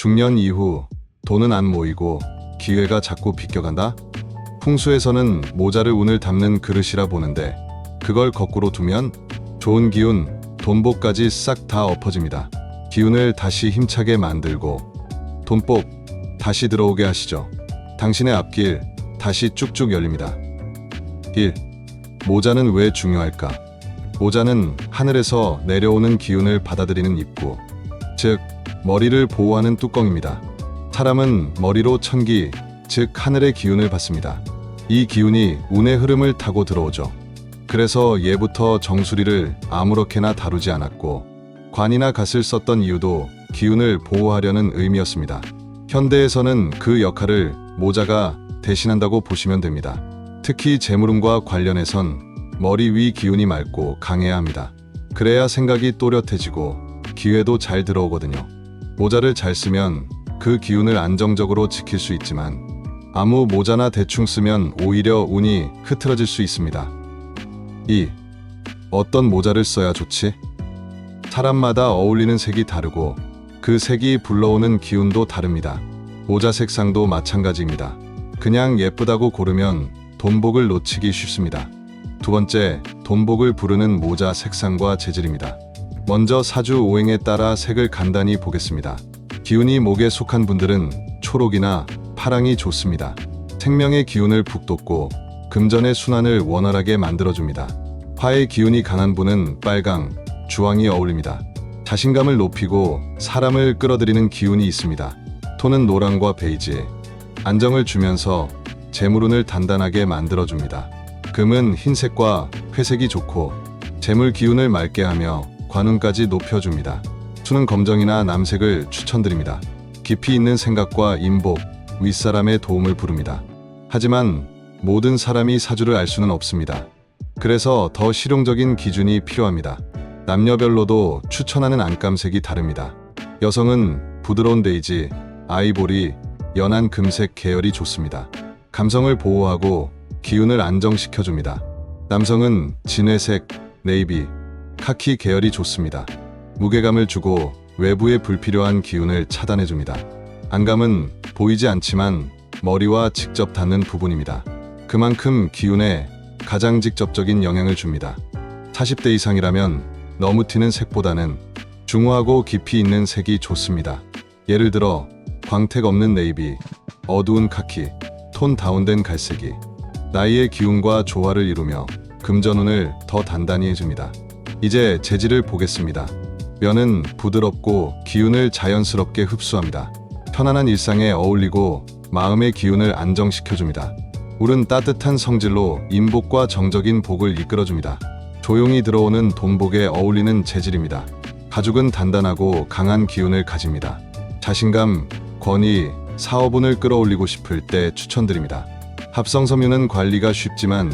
중년 이후 돈은 안 모이고 기회가 자꾸 비껴간다? 풍수에서는 모자를 운을 담는 그릇이라 보는데 그걸 거꾸로 두면 좋은 기운, 돈복까지 싹 다 엎어집니다. 기운을 다시 힘차게 만들고 돈복 다시 들어오게 하시죠. 당신의 앞길 다시 쭉쭉 열립니다. 1. 모자는 왜 중요할까? 모자는 하늘에서 내려오는 기운을 받아들이는 입구, 즉 머리를 보호하는 뚜껑입니다. 사람은 머리로 천기, 즉 하늘의 기운을 받습니다. 이 기운이 운의 흐름을 타고 들어오죠. 그래서 예부터 정수리를 아무렇게나 다루지 않았고 관이나 갓을 썼던 이유도 기운을 보호하려는 의미였습니다. 현대에서는 그 역할을 모자가 대신한다고 보시면 됩니다. 특히 재물운과 관련해선 머리 위 기운이 맑고 강해야 합니다. 그래야 생각이 또렷해지고 기회도 잘 들어오거든요. 모자를 잘 쓰면 그 기운을 안정적으로 지킬 수 있지만 아무 모자나 대충 쓰면 오히려 운이 흐트러질 수 있습니다. 2. 어떤 모자를 써야 좋지? 사람마다 어울리는 색이 다르고 그 색이 불러오는 기운도 다릅니다. 모자 색상도 마찬가지입니다. 그냥 예쁘다고 고르면 돈복을 놓치기 쉽습니다. 두 번째, 돈복을 부르는 모자 색상과 재질입니다. 먼저 사주 오행에 따라 색을 간단히 보겠습니다. 기운이 목에 속한 분들은 초록이나 파랑이 좋습니다. 생명의 기운을 북돋고 금전의 순환을 원활하게 만들어줍니다. 화의 기운이 강한 분은 빨강, 주황이 어울립니다. 자신감을 높이고 사람을 끌어들이는 기운이 있습니다. 톤은 노랑과 베이지, 안정을 주면서 재물운을 단단하게 만들어줍니다. 금은 흰색과 회색이 좋고 재물 기운을 맑게 하며 관운까지 높여줍니다. 수는 검정이나 남색을 추천드립니다. 깊이 있는 생각과 인복, 윗사람의 도움을 부릅니다. 하지만 모든 사람이 사주를 알 수는 없습니다. 그래서 더 실용적인 기준이 필요합니다. 남녀별로도 추천하는 안감색이 다릅니다. 여성은 부드러운 베이지, 아이보리, 연한 금색 계열이 좋습니다. 감성을 보호하고 기운을 안정시켜줍니다. 남성은 진회색, 네이비, 카키 계열이 좋습니다. 무게감을 주고 외부의 불필요한 기운을 차단해줍니다. 안감은 보이지 않지만 머리와 직접 닿는 부분입니다. 그만큼 기운에 가장 직접적인 영향을 줍니다. 40대 이상이라면 너무 튀는 색보다는 중후하고 깊이 있는 색이 좋습니다. 예를 들어 광택 없는 네이비, 어두운 카키, 톤 다운된 갈색이 나이의 기운과 조화를 이루며 금전운을 더 단단히 해줍니다. 이제 재질을 보겠습니다. 면은 부드럽고 기운을 자연스럽게 흡수합니다. 편안한 일상에 어울리고 마음의 기운을 안정시켜줍니다. 울은 따뜻한 성질로 인복과 정적인 복을 이끌어줍니다. 조용히 들어오는 돈복에 어울리는 재질입니다. 가죽은 단단하고 강한 기운을 가집니다. 자신감, 권위, 사업운을 끌어올리고 싶을 때 추천드립니다. 합성섬유는 관리가 쉽지만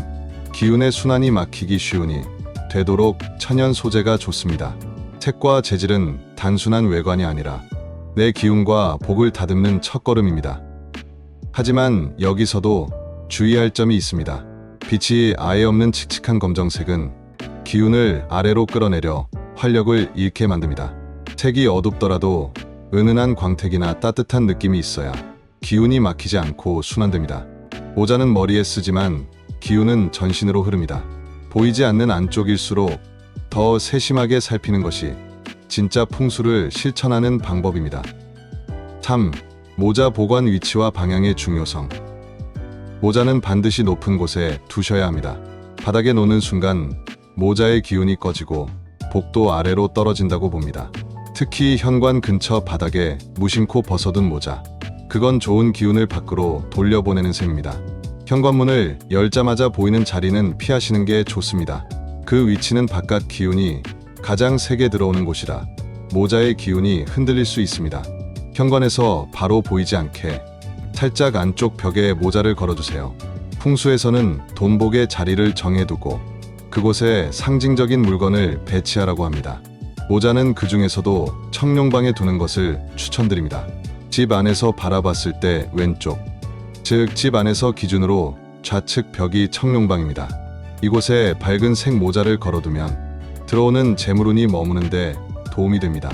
기운의 순환이 막히기 쉬우니 되도록 천연 소재가 좋습니다. 색과 재질은 단순한 외관이 아니라 내 기운과 복을 다듬는 첫걸음입니다. 하지만 여기서도 주의할 점이 있습니다. 빛이 아예 없는 칙칙한 검정색은 기운을 아래로 끌어내려 활력을 잃게 만듭니다. 색이 어둡더라도 은은한 광택이나 따뜻한 느낌이 있어야 기운이 막히지 않고 순환됩니다. 모자는 머리에 쓰지만 기운은 전신으로 흐릅니다. 보이지 않는 안쪽일수록 더 세심하게 살피는 것이 진짜 풍수를 실천하는 방법입니다. 3. 모자 보관 위치와 방향의 중요성. 모자는 반드시 높은 곳에 두셔야 합니다. 바닥에 놓는 순간 모자의 기운이 꺼지고 복도 아래로 떨어진다고 봅니다. 특히 현관 근처 바닥에 무심코 벗어둔 모자, 그건 좋은 기운을 밖으로 돌려보내는 셈입니다. 현관문을 열자마자 보이는 자리는 피하시는 게 좋습니다. 그 위치는 바깥 기운이 가장 세게 들어오는 곳이라 모자의 기운이 흔들릴 수 있습니다. 현관에서 바로 보이지 않게 살짝 안쪽 벽에 모자를 걸어주세요. 풍수에서는 돈복의 자리를 정해두고 그곳에 상징적인 물건을 배치하라고 합니다. 모자는 그 중에서도 청룡방에 두는 것을 추천드립니다. 집 안에서 바라봤을 때 왼쪽, 즉 집 안에서 기준으로 좌측 벽이 청룡방입니다. 이곳에 밝은 색 모자를 걸어두면 들어오는 재물운이 머무는데 도움이 됩니다.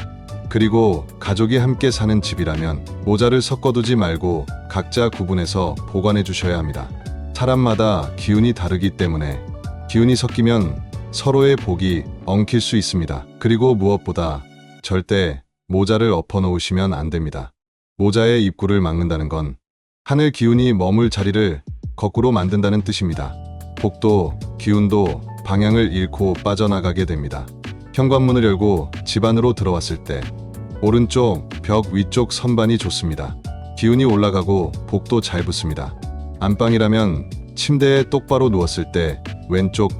그리고 가족이 함께 사는 집이라면 모자를 섞어두지 말고 각자 구분해서 보관해 주셔야 합니다. 사람마다 기운이 다르기 때문에 기운이 섞이면 서로의 복이 엉킬 수 있습니다. 그리고 무엇보다 절대 모자를 엎어 놓으시면 안 됩니다. 모자의 입구를 막는다는 건 하늘 기운이 머물 자리를 거꾸로 만든다는 뜻입니다. 복도, 기운도 방향을 잃고 빠져나가게 됩니다. 현관문을 열고 집 안으로 들어왔을 때 오른쪽 벽 위쪽 선반이 좋습니다. 기운이 올라가고 복도 잘 붙습니다. 안방이라면 침대에 똑바로 누웠을 때 왼쪽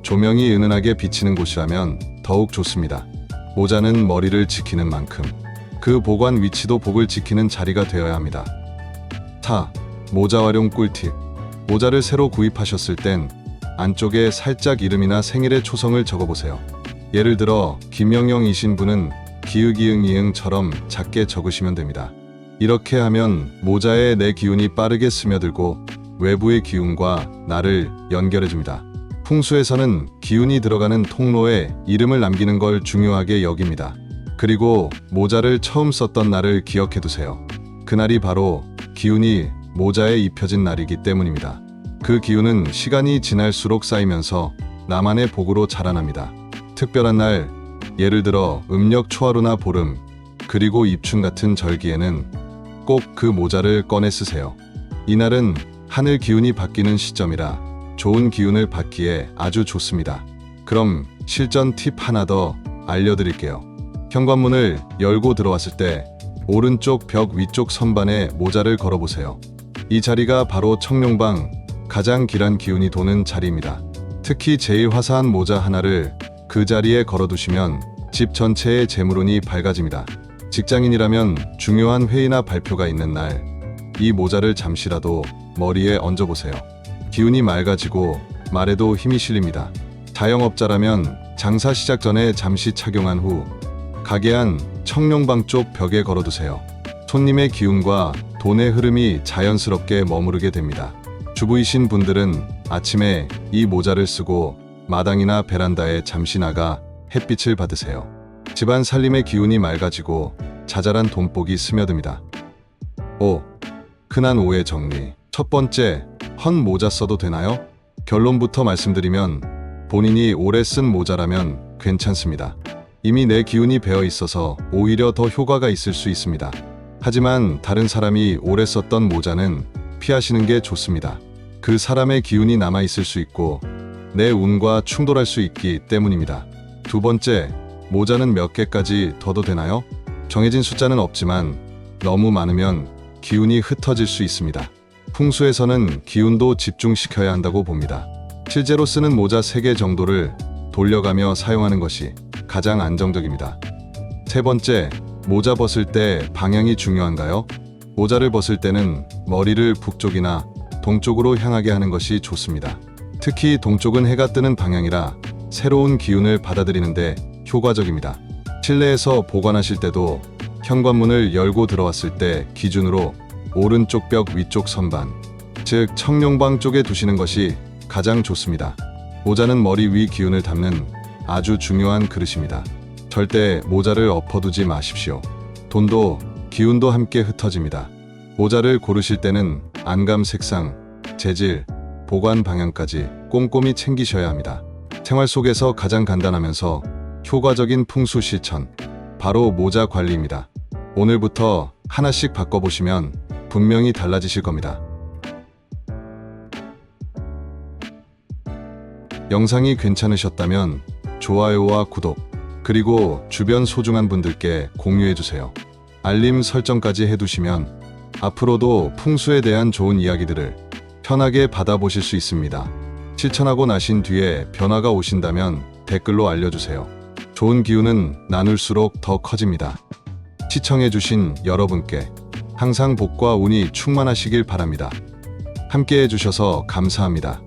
조명이 은은하게 비치는 곳이라면 더욱 좋습니다. 모자는 머리를 지키는 만큼 그 보관 위치도 복을 지키는 자리가 되어야 합니다. 4. 모자 활용 꿀팁. 모자를 새로 구입하셨을 땐 안쪽에 살짝 이름이나 생일의 초성을 적어보세요. 예를 들어 김영영이신 분은 기으기응이응처럼 작게 적으시면 됩니다. 이렇게 하면 모자에 내 기운이 빠르게 스며들고 외부의 기운과 나를 연결해줍니다. 풍수에서는 기운이 들어가는 통로에 이름을 남기는 걸 중요하게 여깁니다. 그리고 모자를 처음 썼던 날을 기억해두세요. 그날이 바로 기운이 모자에 입혀진 날이기 때문입니다. 그 기운은 시간이 지날수록 쌓이면서 나만의 복으로 자라납니다. 특별한 날, 예를 들어 음력 초하루나 보름, 그리고 입춘 같은 절기에는 꼭 그 모자를 꺼내 쓰세요. 이날은 하늘 기운이 바뀌는 시점이라 좋은 기운을 받기에 아주 좋습니다. 그럼 실전 팁 하나 더 알려드릴게요. 현관문을 열고 들어왔을 때 오른쪽 벽 위쪽 선반에 모자를 걸어보세요. 이 자리가 바로 청룡방, 가장 길한 기운이 도는 자리입니다. 특히 제일 화사한 모자 하나를 그 자리에 걸어두시면 집 전체의 재물운이 밝아집니다. 직장인이라면 중요한 회의나 발표가 있는 날, 이 모자를 잠시라도 머리에 얹어보세요. 기운이 맑아지고 말에도 힘이 실립니다. 자영업자라면 장사 시작 전에 잠시 착용한 후 가게 안 청룡방 쪽 벽에 걸어두세요. 손님의 기운과 돈의 흐름이 자연스럽게 머무르게 됩니다. 주부이신 분들은 아침에 이 모자를 쓰고 마당이나 베란다에 잠시 나가 햇빛을 받으세요. 집안 살림의 기운이 맑아지고 자잘한 돈복이 스며듭니다. 5. 흔한 오해 정리. 첫 번째, 헌 모자 써도 되나요? 결론부터 말씀드리면 본인이 오래 쓴 모자라면 괜찮습니다. 이미 내 기운이 배어 있어서 오히려 더 효과가 있을 수 있습니다. 하지만 다른 사람이 오래 썼던 모자는 피하시는 게 좋습니다. 그 사람의 기운이 남아 있을 수 있고 내 운과 충돌할 수 있기 때문입니다. 두 번째, 모자는 몇 개까지 더도 되나요? 정해진 숫자는 없지만 너무 많으면 기운이 흩어질 수 있습니다. 풍수에서는 기운도 집중시켜야 한다고 봅니다. 실제로 쓰는 모자 3개 정도를 돌려가며 사용하는 것이 가장 안정적입니다. 세 번째, 모자 벗을 때 방향이 중요한가요? 모자를 벗을 때는 머리를 북쪽이나 동쪽으로 향하게 하는 것이 좋습니다. 특히 동쪽은 해가 뜨는 방향이라 새로운 기운을 받아들이는데 효과적입니다. 실내에서 보관하실 때도 현관문을 열고 들어왔을 때 기준으로 오른쪽 벽 위쪽 선반, 즉 청룡방 쪽에 두시는 것이 가장 좋습니다. 모자는 머리 위 기운을 담는 아주 중요한 그릇입니다. 절대 모자를 엎어두지 마십시오. 돈도 기운도 함께 흩어집니다. 모자를 고르실 때는 안감 색상, 재질, 보관 방향까지 꼼꼼히 챙기셔야 합니다. 생활 속에서 가장 간단하면서 효과적인 풍수 실천, 바로 모자 관리입니다. 오늘부터 하나씩 바꿔보시면 분명히 달라지실 겁니다. 영상이 괜찮으셨다면 좋아요와 구독, 그리고 주변 소중한 분들께 공유해주세요. 알림 설정까지 해두시면 앞으로도 풍수에 대한 좋은 이야기들을 편하게 받아보실 수 있습니다. 실천하고 나신 뒤에 변화가 오신다면 댓글로 알려주세요. 좋은 기운은 나눌수록 더 커집니다. 시청해주신 여러분께 항상 복과 운이 충만하시길 바랍니다. 함께 해주셔서 감사합니다.